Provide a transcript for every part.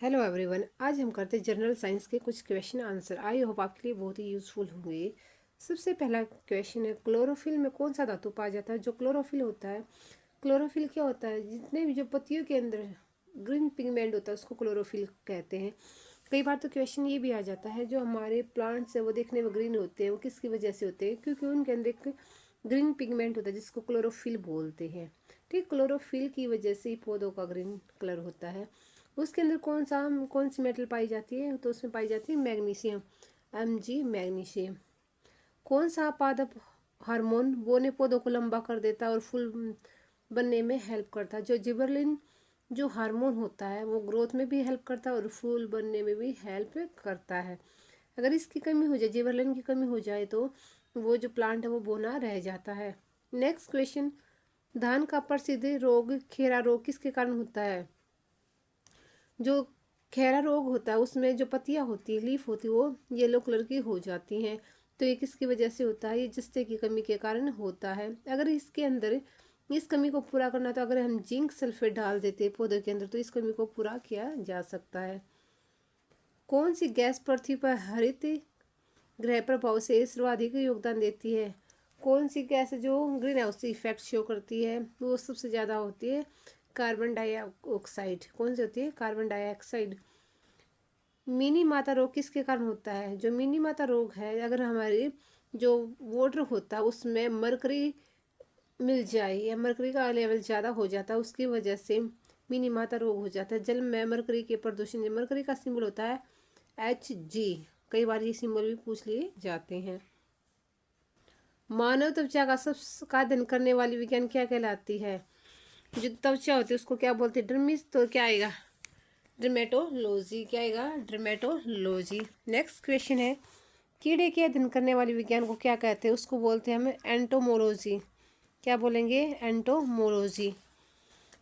Hello everyone. आज हम करते हैं जनरल साइंस के कुछ क्वेश्चन आंसर। आई होप आपके लिए बहुत ही यूजफुल होंगे। सबसे पहला क्वेश्चन है, क्लोरोफिल में कौन सा धातु पाया जाता है? जो क्लोरोफिल होता है, क्लोरोफिल क्या होता है? जितने भी जो पत्तियों के अंदर ग्रीन पिगमेंट होता है उसको क्लोरोफिल कहते हैं। कई बार तो क्वेश्चन ये भी आ जाता है, जो हमारे प्लांट्स है वो देखने में ग्रीन होते हैं, वो किसकी वजह से होते हैं? क्योंकि उनके अंदर एक ग्रीन पिगमेंट होता है जिसको क्लोरोफिल बोलते हैं। ठीक, क्लोरोफिल की वजह से ही पौधों का ग्रीन कलर होता है। उसके अंदर कौन सी मेटल पाई जाती है? तो उसमें पाई जाती है मैग्नीशियम, Mg मैग्नीशियम। कौन सा पादप हार्मोन बोने पौधों को लंबा कर देता है और फूल बनने में हेल्प करता है? जो जिबरलिन जो हार्मोन होता है वो ग्रोथ में भी हेल्प करता है और फूल बनने में भी हेल्प करता है। अगर इसकी कमी हो जाए, जिबरलिन की कमी हो जाए, तो वो जो प्लांट है वो बोना रह जाता है। नेक्स्ट क्वेश्चन, धान का प्रसिद्ध रोग खेरा रोग किसके कारण होता है? जो खैरा रोग होता है उसमें जो पत्तियां होती है, लीफ होती है, वो येलो कलर की हो जाती हैं। तो ये किसकी वजह से होता है? ये जस्ते की कमी के कारण होता है। अगर इसके अंदर इस कमी को पूरा करना, तो अगर हम जिंक सल्फेट डाल देते हैं पौधे के अंदर, तो इस कमी को पूरा किया जा सकता है। कौन सी गैस पृथ्वी पर हरित ग्रह प्रभाव से सर्वाधिक योगदान देती है? कौन सी गैस जो ग्रीन हाउस इफेक्ट शो करती है वो सबसे ज़्यादा होती है? Carbon dioxide. कौन सी होती है? Carbon dioxide. मिनी माता रोग किसके कारण होता है? जो मिनी माता रोग है, अगर हमारी जो वाटर होता है उसमें मरकरी मिल जाए या मरकरी का लेवल ज़्यादा हो जाता है, उसकी वजह से मिनी माता रोग हो जाता है। जल में मरकरी के प्रदूषण, मरकरी का सिंबल होता है Hg। कई बार ये सिंबल भी पूछ लिए जाते हैं। मानव त्वचा का सब का अध्ययन करने वाली विज्ञान क्या कहलाती है? जो त्वचा होती है उसको क्या बोलते हैं? डर्मिस। तो क्या आएगा? ड्रमेटोलॉजी। क्या आएगा? ड्रमेटोलॉजी। नेक्स्ट क्वेश्चन है, कीड़े के अध्ययन करने वाली विज्ञान को क्या कहते हैं? उसको बोलते हैं हम एंटोमोलॉजी। क्या बोलेंगे? एंटोमोलॉजी।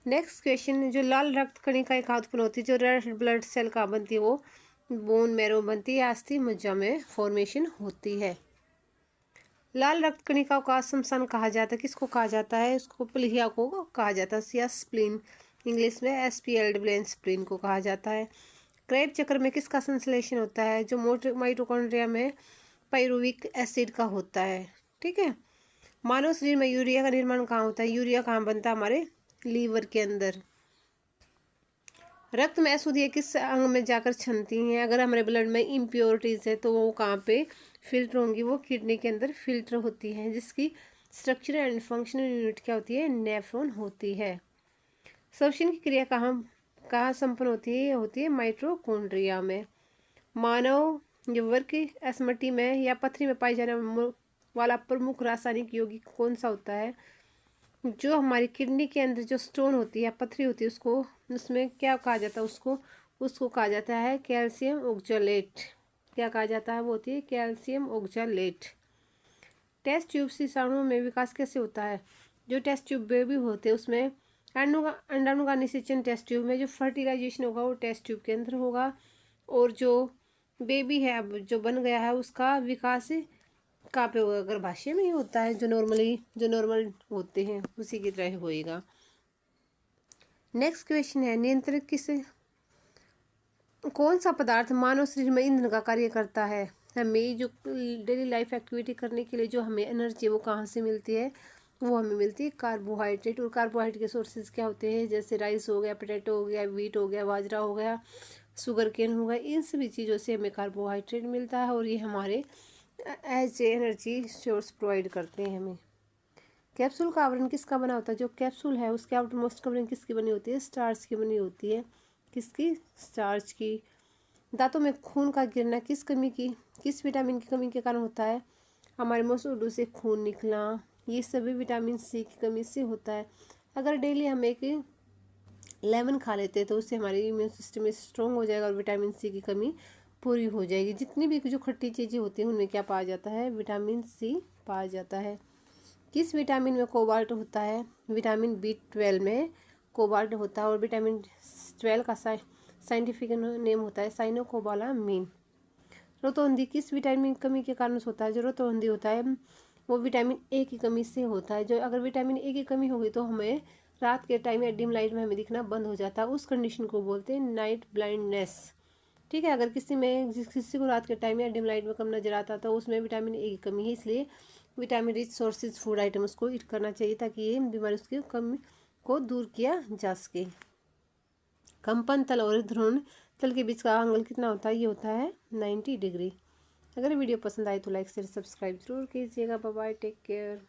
नेक्स्ट क्वेश्चन, जो लाल रक्त कणिका एक उत्पन्न होती है, जो रेड ब्लड सेल का बनती है, वो बोन मैरो बनती है, अस्थि मज्जा में फॉर्मेशन होती है। लाल रक्त कणिका का श्मशान कहा जाता है, किसको कहा जाता है? उसको प्लीहा को कहा जाता है, या स्प्लीन। इंग्लिश में SPLN स्प्लीन को कहा जाता है। क्रेब चक्र में किसका संश्लेषण होता है? जो माइटोकॉन्ड्रिया में पाइरुविक एसिड का होता है। ठीक है। मानव शरीर में यूरिया का निर्माण कहाँ होता है? यूरिया कहाँ बनता है? हमारे लीवर के अंदर। रक्त में अशुद्धियाँ किस अंग में जाकर छनती हैं? अगर हमारे ब्लड में इम्प्योरिटीज़ है तो वो कहाँ पे फिल्टर होंगी? वो किडनी के अंदर फिल्टर होती हैं, जिसकी स्ट्रक्चर एंड फंक्शनल यूनिट क्या होती है? नेफ्रॉन होती है। श्वसन की क्रिया कहाँ कहाँ संपन्न होती है? होती है माइटोकॉन्ड्रिया में। मानव वर्क स्मृति में या पथरी में पाई जाने वाला प्रमुख रासायनिक यौगिक कौन सा होता है? जो हमारी किडनी के अंदर जो स्टोन होती है, पथरी होती है, उसको उसमें क्या कहा जाता है? उसको उसको कहा जाता है कैल्शियम ऑक्जेलेट। क्या कहा जाता है? वो होती है कैल्शियम ऑक्जेलेट। टेस्ट ट्यूब शिशुओं में विकास कैसे होता है? जो टेस्ट ट्यूब बेबी होते हैं उसमें अंडाणु का निषेचन टेस्ट ट्यूब में, जो फर्टिलाइजेशन होगा वो टेस्ट ट्यूब के अंदर होगा, और जो बेबी है अब जो बन गया है उसका विकास कहाँ पे होगा? गर्भाशय में ही होता है, जो नॉर्मल होते हैं उसी की तरह होएगा। नेक्स्ट क्वेश्चन है, नियंत्रित किस कौन सा पदार्थ मानव शरीर में ईंधन का कार्य करता है? हमें जो डेली लाइफ एक्टिविटी करने के लिए जो हमें एनर्जी वो कहाँ से मिलती है? वो हमें मिलती है कार्बोहाइड्रेट। और कार्बोहाइड्रेट के सोर्सेज क्या होते हैं? जैसे राइस हो गया, पोटैटो हो गया, व्हीट हो गया, बाजरा हो गया, शुगर केन हो गया। इन सभी चीज़ों से हमें कार्बोहाइड्रेट मिलता है और ये हमारे एज एनर्जी सोर्स प्रोवाइड करते हैं हमें। कैप्सूल का आवरण किसका बना होता है? जो कैप्सूल है उसके आउटर मोस्ट कवरिंग किसकी बनी होती है? स्टार्च की बनी होती है। किसकी? स्टार्च की। दांतों में खून का गिरना किस विटामिन की कमी के कारण होता है? हमारे मसूड़ों से खून निकलना, ये सभी विटामिन सी की कमी से होता है। अगर डेली हम एक लेमन खा लेते हैं तो उससे हमारी इम्यून सिस्टम स्ट्रॉन्ग हो जाएगा और विटामिन सी की कमी पूरी हो जाएगी। जितनी भी जो खट्टी चीज़ें होती हैं उनमें क्या पाया जाता है? विटामिन सी पाया जाता है। किस विटामिन में कोबाल्ट होता है? विटामिन B12 में कोबाल्ट होता है, और विटामिन 12 का साइंटिफिक नेम होता है साइनोकोबालामीन। रोतोंदी किस विटामिन की कमी के कारण होता है? जो रोतोंदी होता है वो विटामिन ए की कमी से होता है। जो अगर विटामिन ए की कमी होगी तो हमें रात के टाइम या डिम लाइट में हमें दिखना बंद हो जाता है, उस कंडीशन को बोलते हैं नाइट ब्लाइंडनेस। ठीक है, अगर किसी को रात के टाइम या डिम लाइट में कम नजर आता तो उसमें विटामिन ए की कमी है, इसलिए vitamin rich sources food items को ईट करना चाहिए ताकि ये बीमारी उसकी कमी को दूर किया जा सके। कंपन तल और ध्रुव तल के बीच का एंगल कितना होता है? ये होता है 90 डिग्री। अगर वीडियो पसंद आए तो लाइक शेयर सब्सक्राइब जरूर कीजिएगा। Bye bye, take care.